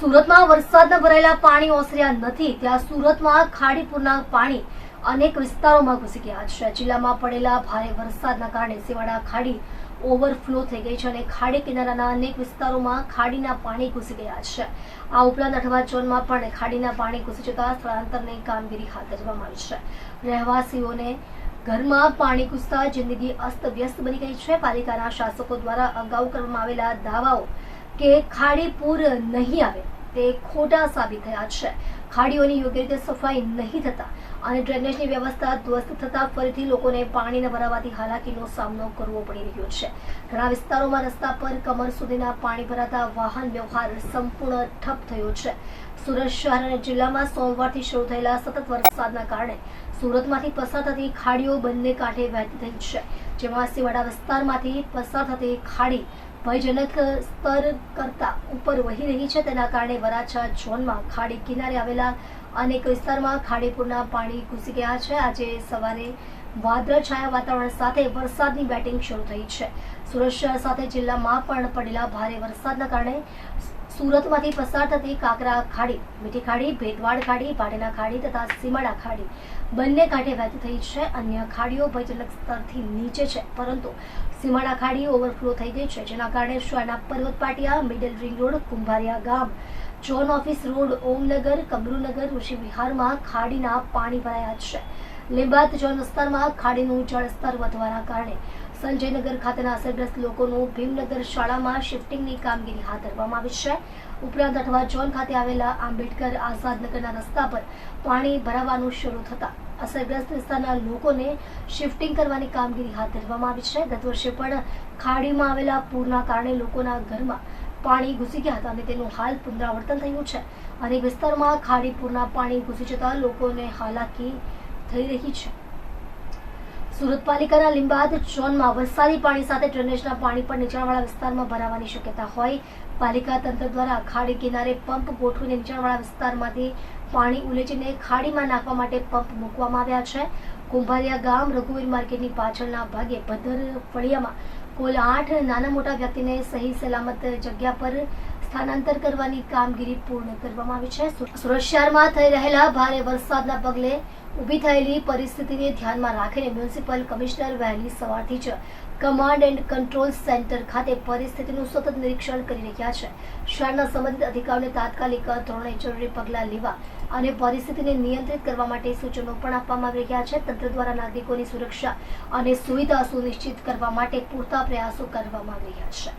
સુરતમાં વરસાદના ભરાયેલા પાણી ઓસર્યા નથી ત્યાં સુરતમાં ખાડીપુરના પાણી અનેક વિસ્તારોમાં ઘૂસી ગયા છે। જિલ્લામાં પડેલા ભારે વરસાદના કારણે સેવાડા ખાડી ઓવરફ્લો થઈ ગઈ છે અને ખાડી કિનારાના અનેક વિસ્તારોમાં ખાડીના પાણી ઘૂસી ગયા છે। આ ઉપરાંત અઠવા ઝોનમાં પણ ખાડીના પાણી ઘૂસી જતા સ્થળાંતરની કામગીરી હાથ ધરવામાં આવી છે। રહેવાસીઓને ઘરમાં પાણી ઘૂસતા જિંદગી અસ્તવ્યસ્ત બની ગઈ છે। પાલિકાના શાસકો દ્વારા અગાઉ કરવામાં આવેલા દાવાઓ કે ખાડી પૂર નહીં આવે તે ખોટા સાબિત થયા છે। ખાડીઓની યોગ્ય રીતે સફાઈ નહીં થતા અને ડ્રેનેજની વ્યવસ્થા ધ્વસ્ત થતા ફરીથી લોકોને પાણી ન ભરાવાથી હાલાકીનો સામનો કરવો પડી રહ્યો છે। ઘણા વિસ્તારોમાં રસ્તા પર કમર સુધીના પાણી ભરાતા વાહન વ્યવહાર સંપૂર્ણ ઠપ થયો છે। સુરત શહેર અને જિલ્લામાં સોમવારથી શરૂ થયેલા સતત વરસાદના કારણે સુરતમાંથી પસાર થતી ખાડીઓ બંને કાંઠે વહેતી થઈ છે, જેમાં સેવાડા વિસ્તારમાંથી પસાર થતી ખાડી ભયજનક સ્તર કરતા ઉપર વહી રહી છે। તેના કારણે વરાછા ઝોનમાં ખાડી કિનારે આવેલા અનેક વિસ્તારમાં ખાડીપુરના પાણી ઘૂસી ગયા છે। આજે સવારે વાદળછાયા વાતાવરણ સાથે વરસાદની બેટિંગ શરૂ થઈ છે। સુરત શહેર સાથે જિલ્લામાં પણ પડેલા ભારે વરસાદના કારણે સુરતમાંથી પસાર થતી કાકરા ખાડી, મીઠી ખાડી, ભેદવાડ ખાડી, ભાટેના ખાડી તથા સીમાડા ખાડી બંને કાંઠે વહેતી થઈ છે। અન્ય ખાડીઓ ભયજનક સ્તરથી નીચે છે, પરંતુ સીમાડા ખાડી ઓવરફ્લો થઈ ગઈ છે, જેના કારણે શહેરના Parvat Patiya, middle ring road, Kumbhariya ગામ, zone office road, Omnagar, Kamrunagar, ઋષિ વિહારમાં ખાડીના પાણી ભરાયા છે। લીંબાત ઝોન વિસ્તારમાં ખાડીનું જળસ્તર વધવાના કારણે સંજયનગર ખાતેના અસરગ્રસ્ત લોકોનું ભીમનગર શાળામાં શિફ્ટિંગની કામગીરી હાથ ધરવામાં આવી છે। ઉપરાંત અઠવા ઝોન ખાતે આવેલા આંબેડકર આઝાદનગરના રસ્તા પર પાણી ભરાવાનું શરૂ થતા અસરગ્રસ્ત વિસ્તારના લોકોને શિફ્ટિંગ કરવાની કામગીરી હાથ ધરવામાં આવી છે। ગત વર્ષે પણ ખાડીમાં આવેલા પૂરના કારણે લોકોના ઘરમાં પાણી ઘૂસી ગયા હતા અને તેનું હાલ પુનરાવર્તન થયું છે। અનેક વિસ્તારમાં ખાડી પૂરના પાણી ઘૂસી જતા લોકોને હાલાકી થઈ રહી છે। સુરત પાલિકાના લીંબાદ ઝોનમાં વરસાદી પાણી સાથે ડ્રેનેજના પાણી પણ નીચાણવાળા વિસ્તારમાં ભરાવાની શક્યતા હોય પાલિકા તંત્ર દ્વારા ખાડી કિનારે પંપ ગોઠવીને નીચાણવાળા વિસ્તારમાંથી પાણી ઉલેચીને ખાડીમાં નાખવા માટે પંપ મૂકવામાં આવ્યા છે। કુંભારિયા ગામ રઘુવીર માર્કેટની પાછળના ભાગે ભદ્ર ફળિયામાં કુલ 8 નાના મોટા વ્યક્તિને સહી સલામત જગ્યા પર સ્થાનાંતર કરવાની કામગીરી પૂર્ણ કરવામાં આવી છે। સુરત શહેરમાં થઈ રહેલા ભારે વરસાદના પગલે ઊભી થયેલી પરિસ્થિતિને ધ્યાનમાં રાખીને મ્યુનિસિપલ કમિશનર વહેલી સવારથી જ કમાન્ડ એન્ડ કંટ્રોલ સેન્ટર ખાતે પરિસ્થિતિનું સતત નિરીક્ષણ કરી રહ્યા છે। શહેરના સંબંધિત અધિકારીઓને તાત્કાલિક ધોરણે જરૂરી પગલાં લેવા અને પરિસ્થિતિને નિયંત્રિત કરવા માટે સૂચનો પણ આપવામાં આવી રહ્યા છે। તંત્ર દ્વારા નાગરિકોની સુરક્ષા અને સુવિધા સુનિશ્ચિત કરવા માટે પૂરતા પ્રયાસો કરવામાં આવી રહ્યા છે।